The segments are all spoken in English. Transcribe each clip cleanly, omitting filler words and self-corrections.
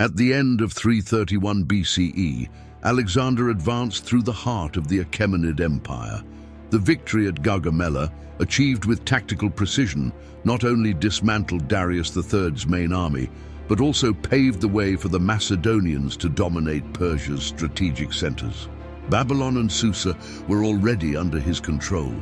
At the end of 331 BCE, Alexander advanced through the heart of the Achaemenid Empire. The victory at Gaugamela, achieved with tactical precision, not only dismantled Darius III's main army, but also paved the way for the Macedonians to dominate Persia's strategic centers. Babylon and Susa were already under his control,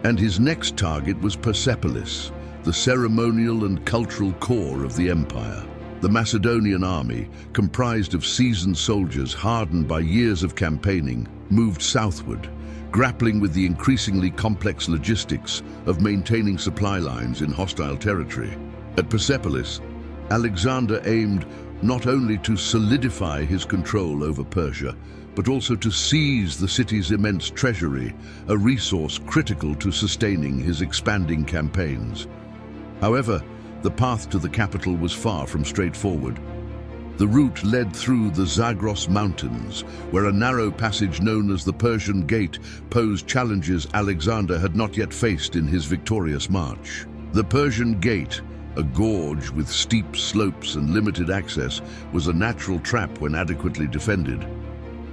and his next target was Persepolis, the ceremonial and cultural core of the empire. The Macedonian army, comprised of seasoned soldiers hardened by years of campaigning, moved southward, grappling with the increasingly complex logistics of maintaining supply lines in hostile territory. At Persepolis, Alexander aimed not only to solidify his control over Persia, but also to seize the city's immense treasury, a resource critical to sustaining his expanding campaigns. However, the path to the capital was far from straightforward. The route led through the Zagros Mountains, where a narrow passage known as the Persian Gate posed challenges Alexander had not yet faced in his victorious march. The Persian Gate, a gorge with steep slopes and limited access, was a natural trap when adequately defended.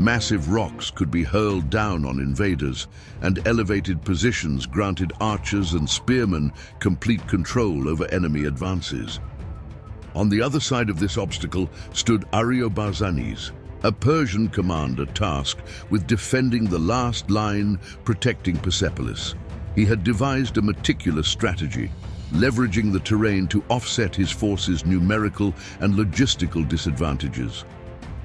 Massive rocks could be hurled down on invaders, and elevated positions granted archers and spearmen complete control over enemy advances. On the other side of this obstacle stood Ariobarzanes, a Persian commander tasked with defending the last line, protecting Persepolis. He had devised a meticulous strategy, leveraging the terrain to offset his forces' numerical and logistical disadvantages.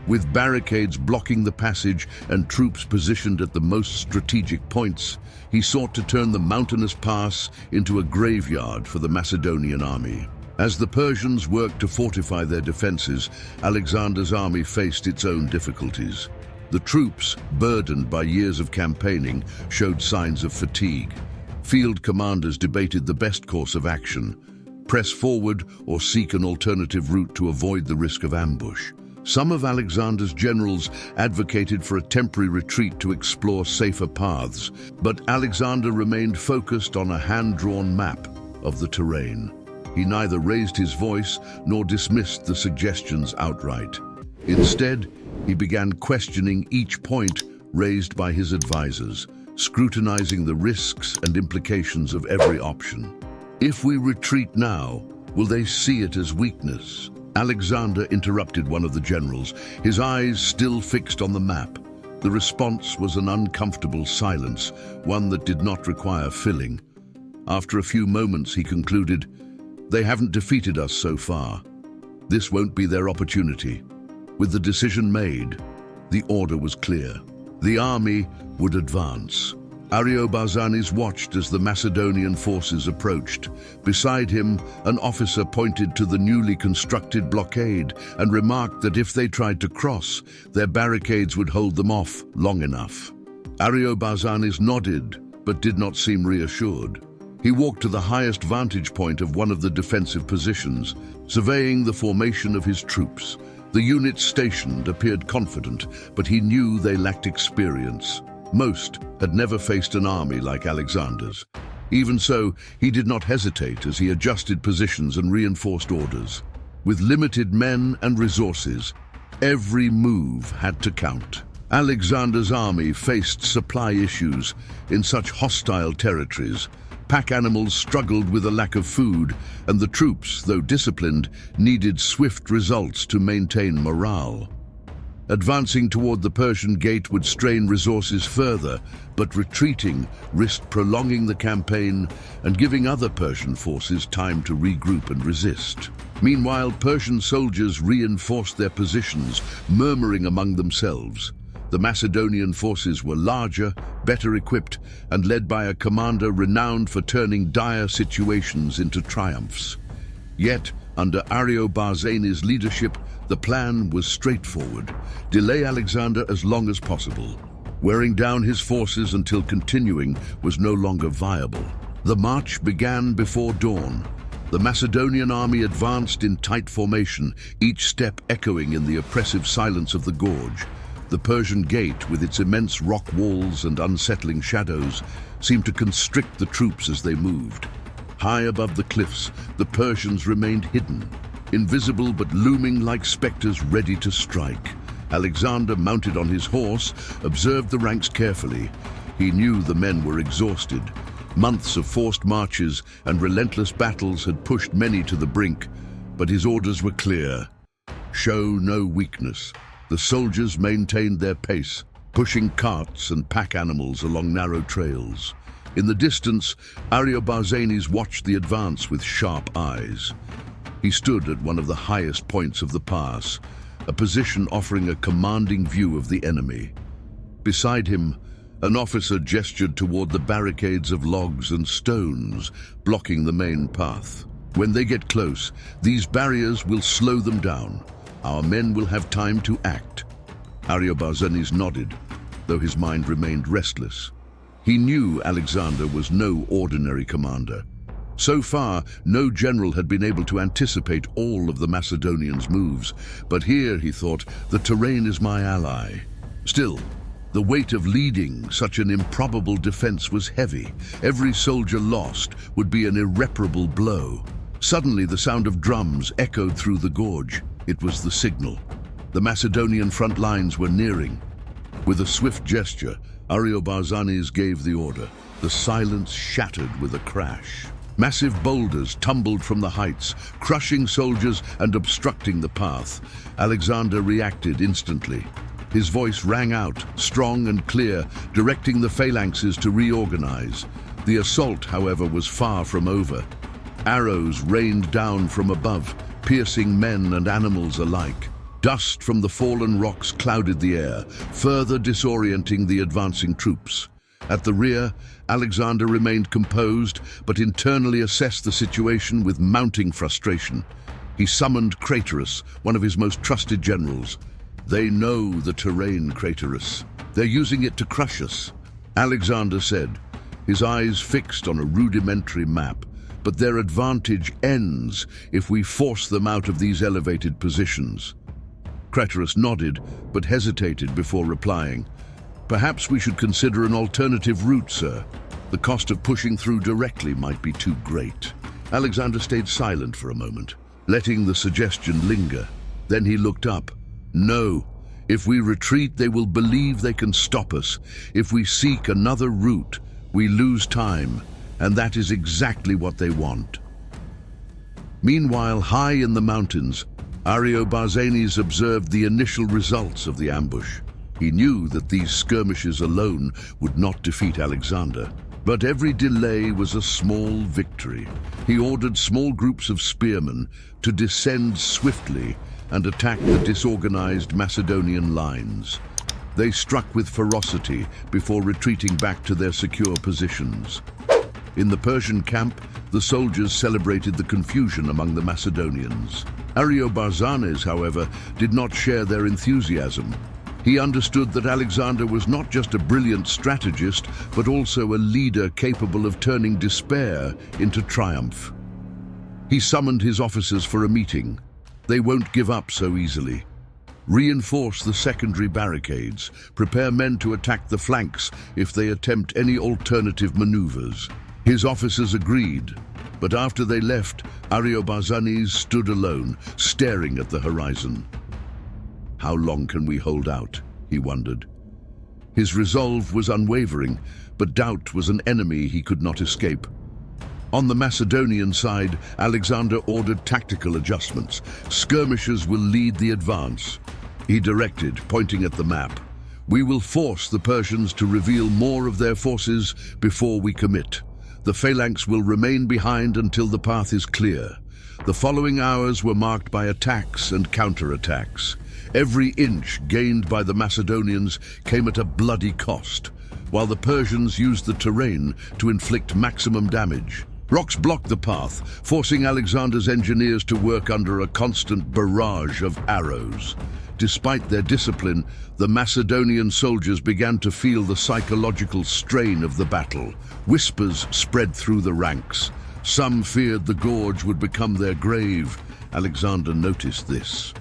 With barricades blocking the passage and troops positioned at the most strategic points, he sought to turn the mountainous pass into a graveyard for the Macedonian army. As the Persians worked to fortify their defenses, Alexander's army faced its own difficulties. The troops, burdened by years of campaigning, showed signs of fatigue. Field commanders debated the best course of action: press forward or seek an alternative route to avoid the risk of ambush. Some of Alexander's generals advocated for a temporary retreat to explore safer paths, but Alexander remained focused on a hand-drawn map of the terrain. He neither raised his voice nor dismissed the suggestions outright. Instead, he began questioning each point raised by his advisors, scrutinizing the risks and implications of every option. If we retreat now, will they see it as weakness? Alexander interrupted one of the generals, his eyes still fixed on the map. The response was an uncomfortable silence, one that did not require filling. After a few moments, he concluded, "They haven't defeated us so far. This won't be their opportunity." With the decision made, the order was clear. The army would advance. Ariobarzanes watched as the Macedonian forces approached. Beside him, an officer pointed to the newly constructed blockade and remarked that if they tried to cross, their barricades would hold them off long enough. Ariobarzanes nodded, but did not seem reassured. He walked to the highest vantage point of one of the defensive positions, surveying the formation of his troops. The units stationed appeared confident, but he knew they lacked experience. Most had never faced an army like Alexander's. Even so, he did not hesitate as he adjusted positions and reinforced orders. With limited men and resources, every move had to count. Alexander's army faced supply issues in such hostile territories. Pack animals struggled with a lack of food, and the troops, though disciplined, needed swift results to maintain morale. Advancing toward the Persian Gate would strain resources further, but retreating risked prolonging the campaign and giving other Persian forces time to regroup and resist. Meanwhile, Persian soldiers reinforced their positions, murmuring among themselves. The Macedonian forces were larger, better equipped, and led by a commander renowned for turning dire situations into triumphs. Yet, under Ariobarzanes' leadership, the plan was straightforward: delay Alexander as long as possible. Wearing down his forces until continuing was no longer viable. The march began before dawn. The Macedonian army advanced in tight formation, each step echoing in the oppressive silence of the gorge. The Persian Gate, with its immense rock walls and unsettling shadows, seemed to constrict the troops as they moved. High above the cliffs, the Persians remained hidden. invisible but looming like specters ready to strike. Alexander, mounted on his horse, observed the ranks carefully. He knew the men were exhausted. Months of forced marches and relentless battles had pushed many to the brink, but his orders were clear. Show no weakness. The soldiers maintained their pace, pushing carts and pack animals along narrow trails. In the distance, Ariobarzanes watched the advance with sharp eyes. He stood at one of the highest points of the pass, a position offering a commanding view of the enemy. Beside him, an officer gestured toward the barricades of logs and stones blocking the main path. When they get close, these barriers will slow them down. Our men will have time to act. Ariobarzanes nodded, though his mind remained restless. He knew Alexander was no ordinary commander. So far, no general had been able to anticipate all of the Macedonians' moves, but here, he thought, the terrain is my ally. Still, the weight of leading such an improbable defense was heavy. Every soldier lost would be an irreparable blow. Suddenly, the sound of drums echoed through the gorge. It was the signal. The Macedonian front lines were nearing. With a swift gesture, Ariobarzanes gave the order. The silence shattered with a crash. Massive boulders tumbled from the heights, crushing soldiers and obstructing the path. Alexander reacted instantly. His voice rang out, strong and clear, directing the phalanxes to reorganize. The assault, however, was far from over. Arrows rained down from above, piercing men and animals alike. Dust from the fallen rocks clouded the air, further disorienting the advancing troops. At the rear, Alexander remained composed, but internally assessed the situation with mounting frustration. He summoned Treacherous, one of his most trusted generals. "They know the terrain, Treacherous. They're using it to crush us," Alexander said, his eyes fixed on a rudimentary map. "But their advantage ends if we force them out of these elevated positions." Treacherous nodded, but hesitated before replying. "Perhaps we should consider an alternative route, sir. The cost of pushing through directly might be too great." Alexander stayed silent for a moment, letting the suggestion linger. Then he looked up. "No. If we retreat, they will believe they can stop us. If we seek another route, we lose time, and that is exactly what they want." Meanwhile, high in the mountains, Ariobarzanes observed the initial results of the ambush. He knew that these skirmishes alone would not defeat Alexander, but every delay was a small victory. He ordered small groups of spearmen to descend swiftly and attack the disorganized Macedonian lines. They struck with ferocity before retreating back to their secure positions. In the Persian camp, the soldiers celebrated the confusion among the Macedonians. Ariobarzanes, however, did not share their enthusiasm. He understood that Alexander was not just a brilliant strategist, but also a leader capable of turning despair into triumph. He summoned his officers for a meeting. They won't give up so easily. Reinforce the secondary barricades. Prepare men to attack the flanks if they attempt any alternative maneuvers. His officers agreed, but after they left, Ariobarzanes stood alone, staring at the horizon. How long can we hold out? He wondered. His resolve was unwavering, but doubt was an enemy he could not escape. On the Macedonian side, Alexander ordered tactical adjustments. Skirmishes will lead the advance. He directed, pointing at the map. "We will force the Persians to reveal more of their forces before we commit. The phalanx will remain behind until the path is clear." The following hours were marked by attacks and counterattacks. Every inch gained by the Macedonians came at a bloody cost, while the Persians used the terrain to inflict maximum damage. Rocks blocked the path, forcing Alexander's engineers to work under a constant barrage of arrows. Despite their discipline, the Macedonian soldiers began to feel the psychological strain of the battle. Whispers spread through the ranks. Some feared the gorge would become their grave. Alexander noticed this.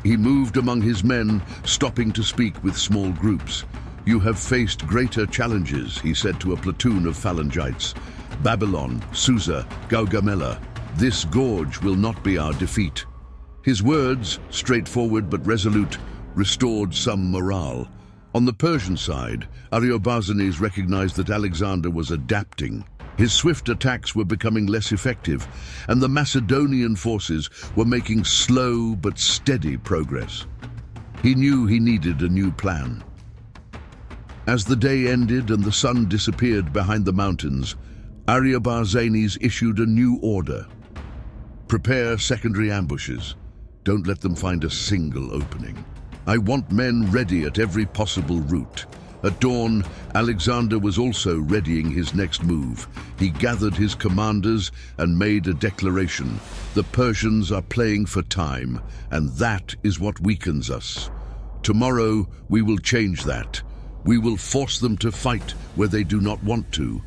He moved among his men, stopping to speak with small groups. "You have faced greater challenges," he said to a platoon of phalangites. "Babylon, Susa, Gaugamela. This gorge will not be our defeat." His words, straightforward but resolute, restored some morale. On the Persian side, Ariobarzanes recognized that Alexander was adapting. His swift attacks were becoming less effective, and the Macedonian forces were making slow but steady progress. He knew he needed a new plan. As the day ended and the sun disappeared behind the mountains, Ariobarzanes issued a new order. Prepare secondary ambushes. Don't let them find a single opening. I want men ready at every possible route. At dawn, Alexander was also readying his next move. He gathered his commanders and made a declaration. The Persians are playing for time, and that is what weakens us. Tomorrow, we will change that. We will force them to fight where they do not want to.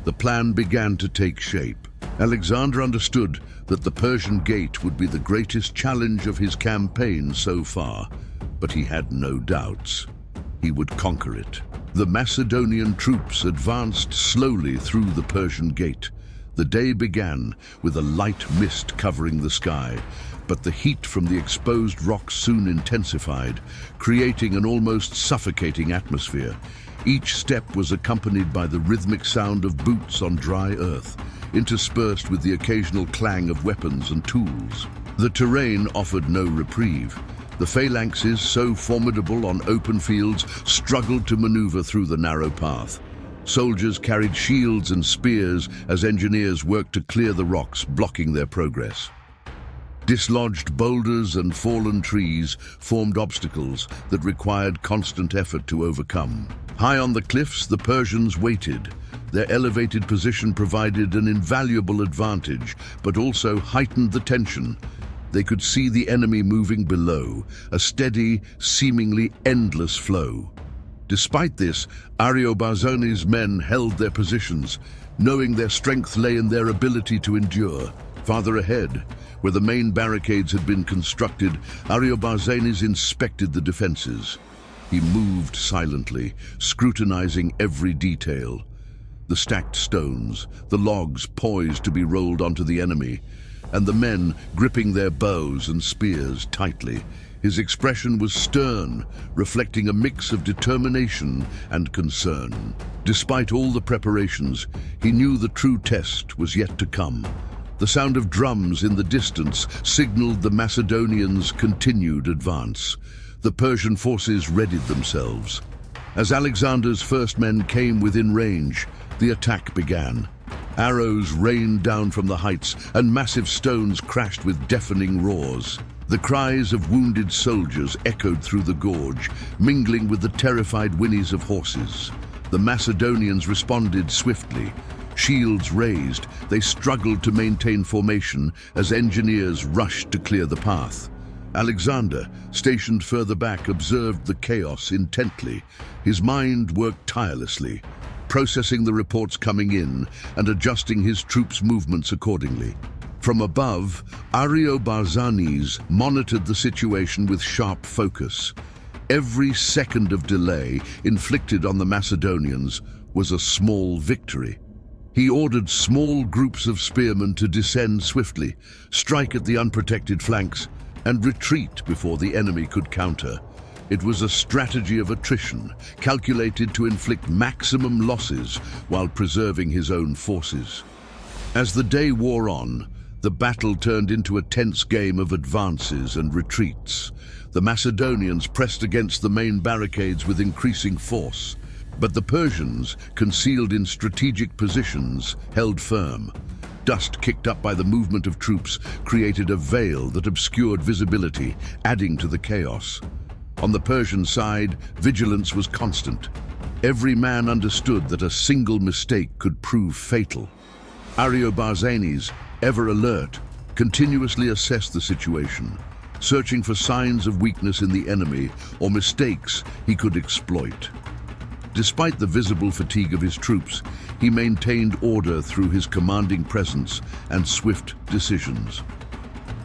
The plan began to take shape. Alexander understood that the Persian Gate would be the greatest challenge of his campaign so far, but he had no doubts. He would conquer it. The Macedonian troops advanced slowly through the Persian Gate. The day began with a light mist covering the sky, but the heat from the exposed rocks soon intensified, creating an almost suffocating atmosphere. Each step was accompanied by the rhythmic sound of boots on dry earth, interspersed with the occasional clang of weapons and tools. The terrain offered no reprieve. The phalanxes, so formidable on open fields, struggled to maneuver through the narrow path. Soldiers carried shields and spears as engineers worked to clear the rocks, blocking their progress. Dislodged boulders and fallen trees formed obstacles that required constant effort to overcome. High on the cliffs, the Persians waited. Their elevated position provided an invaluable advantage, but also heightened the tension. They could see the enemy moving below, a steady, seemingly endless flow. Despite this, Ariobarzanes' men held their positions, knowing their strength lay in their ability to endure. Farther ahead, where the main barricades had been constructed, Ariobarzanes inspected the defenses. He moved silently, scrutinizing every detail. The stacked stones, the logs poised to be rolled onto the enemy, and the men gripping their bows and spears tightly. His expression was stern, reflecting a mix of determination and concern. Despite all the preparations, he knew the true test was yet to come. The sound of drums in the distance signaled the Macedonians' continued advance. The Persian forces readied themselves. As Alexander's first men came within range, the attack began. Arrows rained down from the heights, and massive stones crashed with deafening roars. The cries of wounded soldiers echoed through the gorge, mingling with the terrified whinnies of horses. The Macedonians responded swiftly. Shields raised, they struggled to maintain formation as engineers rushed to clear the path. Alexander, stationed further back, observed the chaos intently. His mind worked tirelessly, processing the reports coming in and adjusting his troops' movements accordingly. From above, Ariobarzanes monitored the situation with sharp focus. Every second of delay inflicted on the Macedonians was a small victory. He ordered small groups of spearmen to descend swiftly, strike at the unprotected flanks, and retreat before the enemy could counter. It was a strategy of attrition, calculated to inflict maximum losses while preserving his own forces. As the day wore on, the battle turned into a tense game of advances and retreats. The Macedonians pressed against the main barricades with increasing force, but the Persians, concealed in strategic positions, held firm. Dust kicked up by the movement of troops created a veil that obscured visibility, adding to the chaos. On the Persian side, vigilance was constant. Every man understood that a single mistake could prove fatal. Ariobarzanes, ever alert, continuously assessed the situation, searching for signs of weakness in the enemy or mistakes he could exploit. Despite the visible fatigue of his troops, he maintained order through his commanding presence and swift decisions.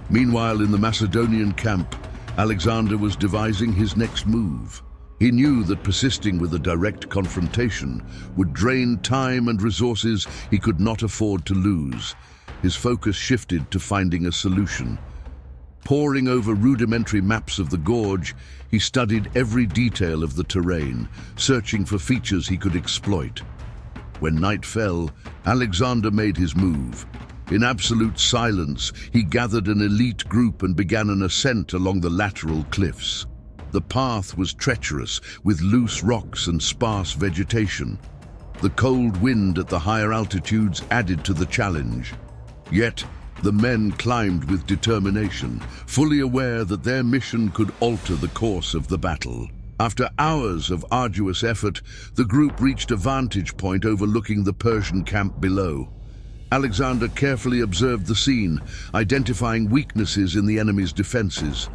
Meanwhile, in the Macedonian camp, Alexander was devising his next move. He knew that persisting with a direct confrontation would drain time and resources he could not afford to lose. His focus shifted to finding a solution. Poring over rudimentary maps of the gorge, he studied every detail of the terrain, searching for features he could exploit. When night fell, Alexander made his move. In absolute silence, he gathered an elite group and began an ascent along the lateral cliffs. The path was treacherous, with loose rocks and sparse vegetation. The cold wind at the higher altitudes added to the challenge. Yet, the men climbed with determination, fully aware that their mission could alter the course of the battle. After hours of arduous effort, the group reached a vantage point overlooking the Persian camp below. Alexander carefully observed the scene, identifying weaknesses in the enemy's defenses.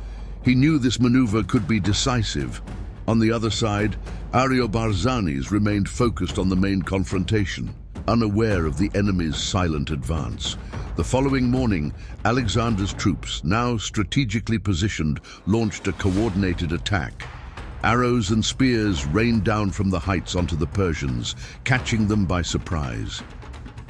He knew this maneuver could be decisive. On the other side, Ariobarzanes remained focused on the main confrontation, unaware of the enemy's silent advance. The following morning, Alexander's troops, now strategically positioned, launched a coordinated attack. Arrows and spears rained down from the heights onto the Persians, catching them by surprise.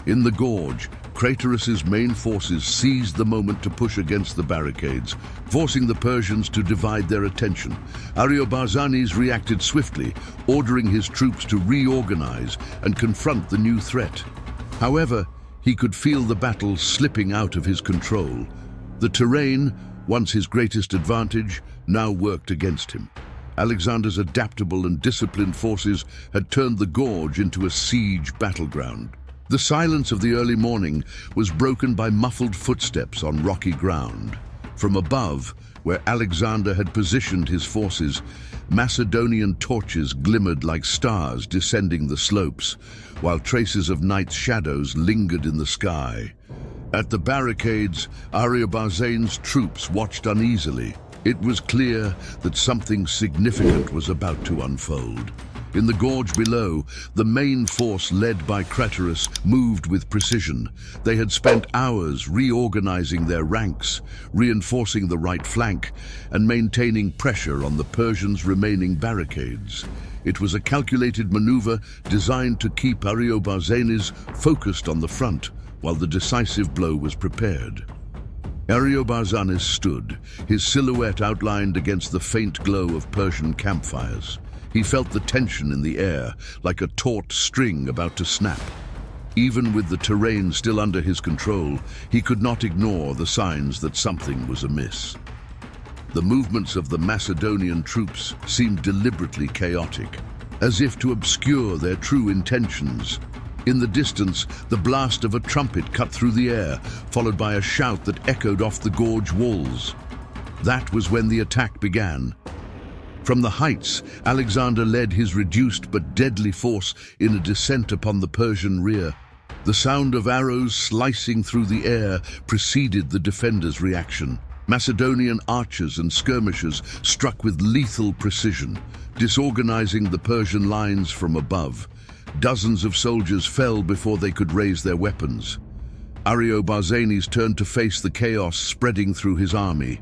In the gorge, Treacherous's main forces seized the moment to push against the barricades, forcing the Persians to divide their attention. Ariobarzanes reacted swiftly, ordering his troops to reorganize and confront the new threat. However, he could feel the battle slipping out of his control. The terrain, once his greatest advantage, now worked against him. Alexander's adaptable and disciplined forces had turned the gorge into a siege battleground. The silence of the early morning was broken by muffled footsteps on rocky ground. From above, where Alexander had positioned his forces, Macedonian torches glimmered like stars descending the slopes, while traces of night's shadows lingered in the sky. At the barricades, Ariobarzanes' troops watched uneasily. It was clear that something significant was about to unfold. In the gorge below, the main force led by Treacherous moved with precision. They had spent hours reorganizing their ranks, reinforcing the right flank, and maintaining pressure on the Persians' remaining barricades. It was a calculated maneuver designed to keep Ariobarzanes focused on the front, while the decisive blow was prepared. Ariobarzanes stood, his silhouette outlined against the faint glow of Persian campfires. He felt the tension in the air, like a taut string about to snap. Even with the terrain still under his control, he could not ignore the signs that something was amiss. The movements of the Macedonian troops seemed deliberately chaotic, as if to obscure their true intentions. In the distance, the blast of a trumpet cut through the air, followed by a shout that echoed off the gorge walls. That was when the attack began. From the heights, Alexander led his reduced but deadly force in a descent upon the Persian rear. The sound of arrows slicing through the air preceded the defenders' reaction. Macedonian archers and skirmishers struck with lethal precision, disorganizing the Persian lines from above. Dozens of soldiers fell before they could raise their weapons. Ariobarzanes turned to face the chaos spreading through his army.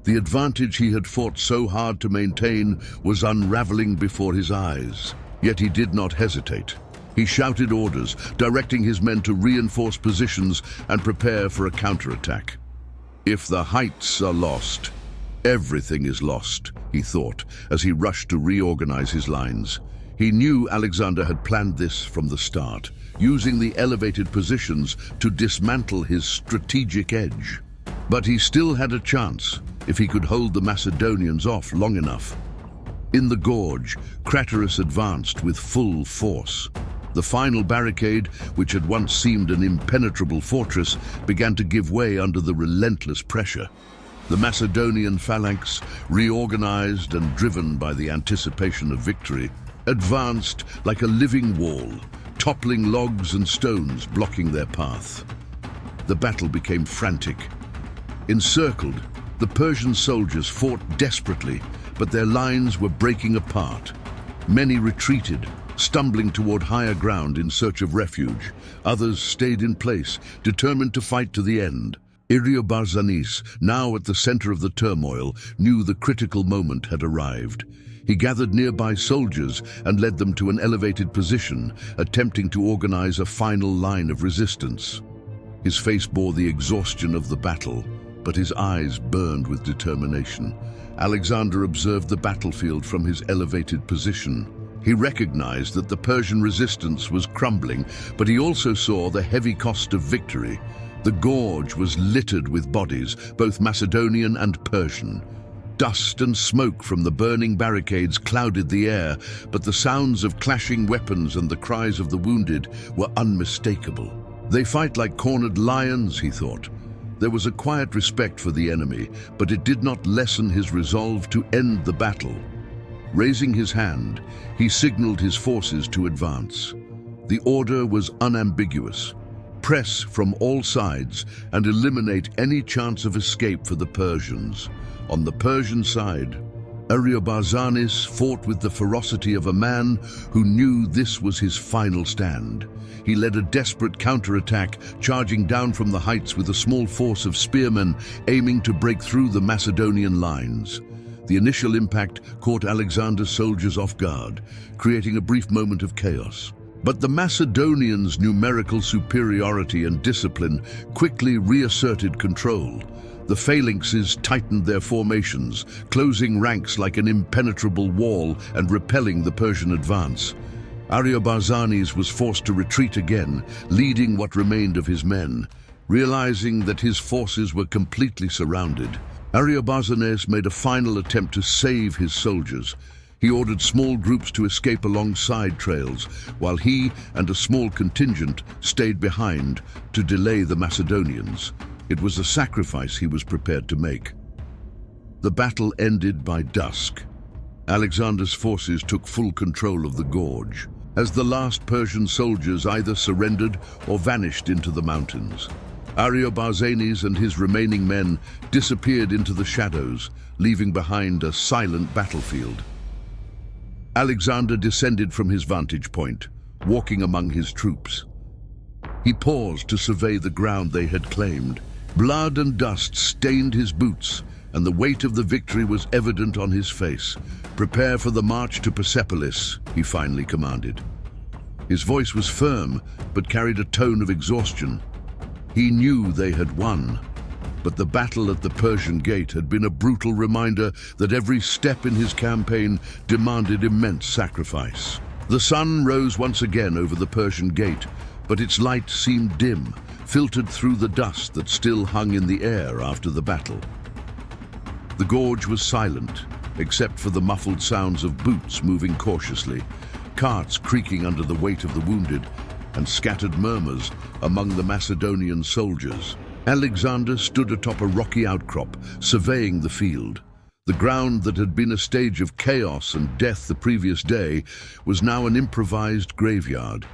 The advantage he had fought so hard to maintain was unraveling before his eyes. Yet he did not hesitate. He shouted orders, directing his men to reinforce positions and prepare for a counterattack. If the heights are lost, everything is lost, he thought, as he rushed to reorganize his lines. He knew Alexander had planned this from the start, using the elevated positions to dismantle his strategic edge. But he still had a chance, if he could hold the Macedonians off long enough. In the gorge, Treacherous advanced with full force. The final barricade, which had once seemed an impenetrable fortress, began to give way under the relentless pressure. The Macedonian phalanx, reorganized and driven by the anticipation of victory, advanced like a living wall, toppling logs and stones blocking their path. The battle became frantic. Encircled, the Persian soldiers fought desperately, but their lines were breaking apart. Many retreated, stumbling toward higher ground in search of refuge. Others stayed in place, determined to fight to the end. Ariobarzanes, now at the center of the turmoil, knew the critical moment had arrived. He gathered nearby soldiers and led them to an elevated position, attempting to organize a final line of resistance. His face bore the exhaustion of the battle. but his eyes burned with determination. Alexander observed the battlefield from his elevated position. He recognized that the Persian resistance was crumbling, but he also saw the heavy cost of victory. The gorge was littered with bodies, both Macedonian and Persian. Dust and smoke from the burning barricades clouded the air, but the sounds of clashing weapons and the cries of the wounded were unmistakable. They fight like cornered lions, he thought. There was a quiet respect for the enemy, but it did not lessen his resolve to end the battle. Raising his hand, he signaled his forces to advance. The order was unambiguous. Press from all sides and eliminate any chance of escape for the Persians. On the Persian side, Ariobarzanes fought with the ferocity of a man who knew this was his final stand. He led a desperate counterattack, charging down from the heights with a small force of spearmen aiming to break through the Macedonian lines. The initial impact caught Alexander's soldiers off guard, creating a brief moment of chaos. But the Macedonians' numerical superiority and discipline quickly reasserted control. The phalanxes tightened their formations, closing ranks like an impenetrable wall and repelling the Persian advance. Ariobarzanes was forced to retreat again, leading what remained of his men. Realizing that his forces were completely surrounded, Ariobarzanes made a final attempt to save his soldiers. He ordered small groups to escape along side trails, while he and a small contingent stayed behind to delay the Macedonians. It was a sacrifice he was prepared to make. The battle ended by dusk. Alexander's forces took full control of the gorge, as the last Persian soldiers either surrendered or vanished into the mountains. Ariobarzanes and his remaining men disappeared into the shadows, leaving behind a silent battlefield. Alexander descended from his vantage point, walking among his troops. He paused to survey the ground they had claimed. Blood and dust stained his boots, and the weight of the victory was evident on his face. "Prepare for the march to Persepolis," he finally commanded. His voice was firm, but carried a tone of exhaustion. He knew they had won, but the battle at the Persian Gate had been a brutal reminder that every step in his campaign demanded immense sacrifice. The sun rose once again over the Persian Gate, but its light seemed dim, filtered through the dust that still hung in the air after the battle. The gorge was silent, except for the muffled sounds of boots moving cautiously, carts creaking under the weight of the wounded, and scattered murmurs among the Macedonian soldiers. Alexander stood atop a rocky outcrop, surveying the field. The ground that had been a stage of chaos and death the previous day was now an improvised graveyard.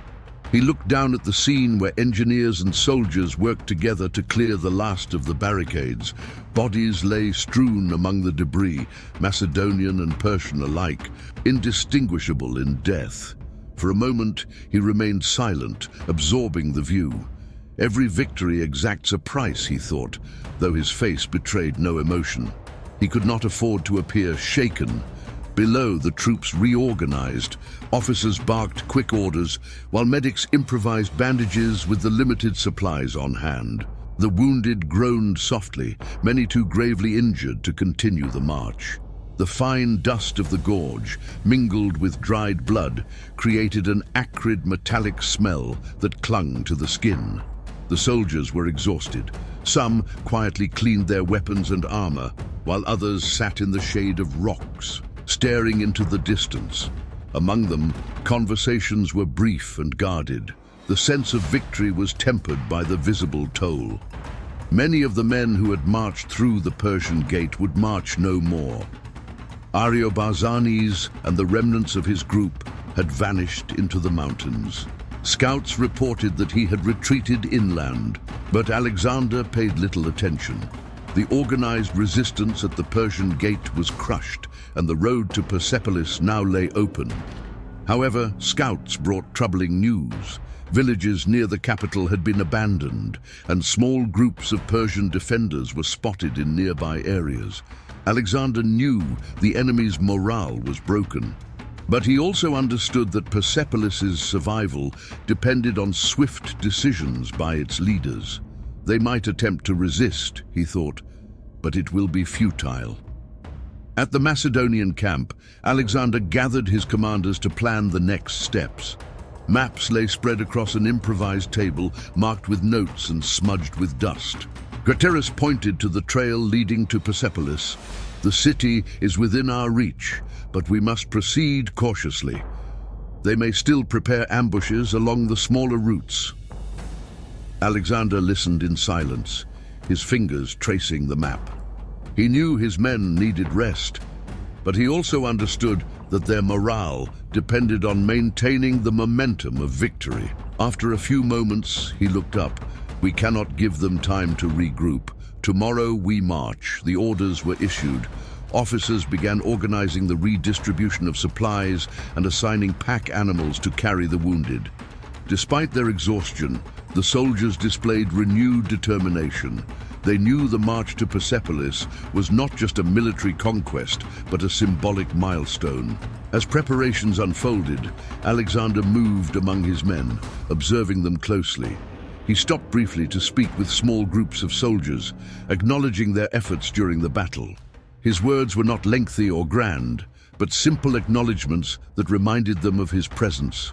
He looked down at the scene where engineers and soldiers worked together to clear the last of the barricades. Bodies lay strewn among the debris, Macedonian and Persian alike, indistinguishable in death. For a moment, he remained silent, absorbing the view. Every victory exacts a price, he thought, though his face betrayed no emotion. He could not afford to appear shaken. Below, the troops reorganized. Officers barked quick orders, while medics improvised bandages with the limited supplies on hand. The wounded groaned softly, many too gravely injured to continue the march. The fine dust of the gorge, mingled with dried blood, created an acrid metallic smell that clung to the skin. The soldiers were exhausted. Some quietly cleaned their weapons and armor, while others sat in the shade of rocks, staring into the distance. Among them, conversations were brief and guarded. The sense of victory was tempered by the visible toll. Many of the men who had marched through the Persian Gate would march no more. Ariobarzanes and the remnants of his group had vanished into the mountains. Scouts reported that he had retreated inland, but Alexander paid little attention. The organized resistance at the Persian Gate was crushed, and the road to Persepolis now lay open. However, scouts brought troubling news. Villages near the capital had been abandoned, and small groups of Persian defenders were spotted in nearby areas. Alexander knew the enemy's morale was broken. But he also understood that Persepolis' survival depended on swift decisions by its leaders. They might attempt to resist, he thought, but it will be futile. At the Macedonian camp, Alexander gathered his commanders to plan the next steps. Maps lay spread across an improvised table, marked with notes and smudged with dust. Treacherous pointed to the trail leading to Persepolis. The city is within our reach, but we must proceed cautiously. They may still prepare ambushes along the smaller routes. Alexander listened in silence, his fingers tracing the map. He knew his men needed rest, but he also understood that their morale depended on maintaining the momentum of victory. After a few moments, he looked up. "We cannot give them time to regroup. Tomorrow we march." The orders were issued. Officers began organizing the redistribution of supplies and assigning pack animals to carry the wounded. Despite their exhaustion, the soldiers displayed renewed determination. They knew the march to Persepolis was not just a military conquest, but a symbolic milestone. As preparations unfolded, Alexander moved among his men, observing them closely. He stopped briefly to speak with small groups of soldiers, acknowledging their efforts during the battle. His words were not lengthy or grand, but simple acknowledgements that reminded them of his presence.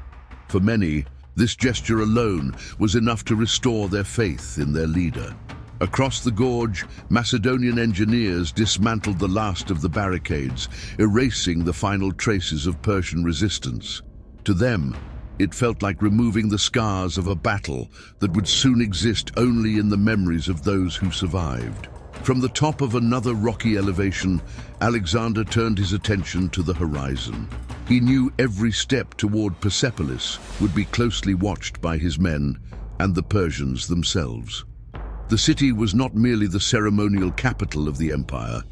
For many, this gesture alone was enough to restore their faith in their leader. Across the gorge, Macedonian engineers dismantled the last of the barricades, erasing the final traces of Persian resistance. To them, it felt like removing the scars of a battle that would soon exist only in the memories of those who survived. From the top of another rocky elevation, Alexander turned his attention to the horizon. He knew every step toward Persepolis would be closely watched by his men and the Persians themselves. The city was not merely the ceremonial capital of the empire.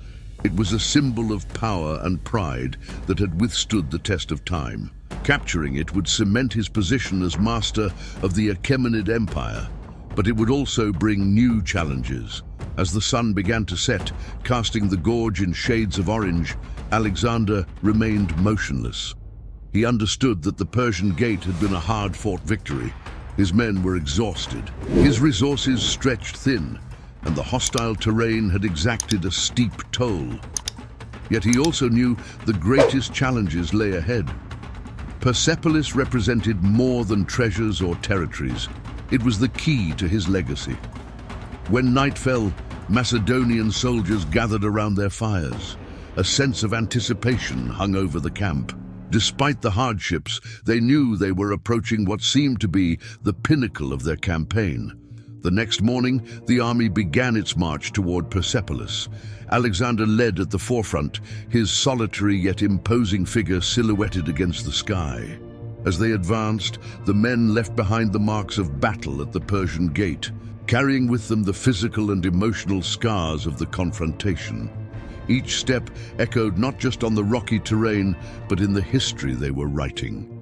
It was a symbol of power and pride that had withstood the test of time. Capturing it would cement his position as master of the Achaemenid Empire, but it would also bring new challenges. As the sun began to set, casting the gorge in shades of orange, Alexander remained motionless. He understood that the Persian Gate had been a hard-fought victory. His men were exhausted. His resources stretched thin, and the hostile terrain had exacted a steep toll. Yet he also knew the greatest challenges lay ahead. Persepolis represented more than treasures or territories. It was the key to his legacy. When night fell, Macedonian soldiers gathered around their fires. A sense of anticipation hung over the camp. Despite the hardships, they knew they were approaching what seemed to be the pinnacle of their campaign. The next morning, the army began its march toward Persepolis. Alexander led at the forefront, his solitary yet imposing figure silhouetted against the sky. As they advanced, the men left behind the marks of battle at the Persian Gate, carrying with them the physical and emotional scars of the confrontation. Each step echoed not just on the rocky terrain, but in the history they were writing.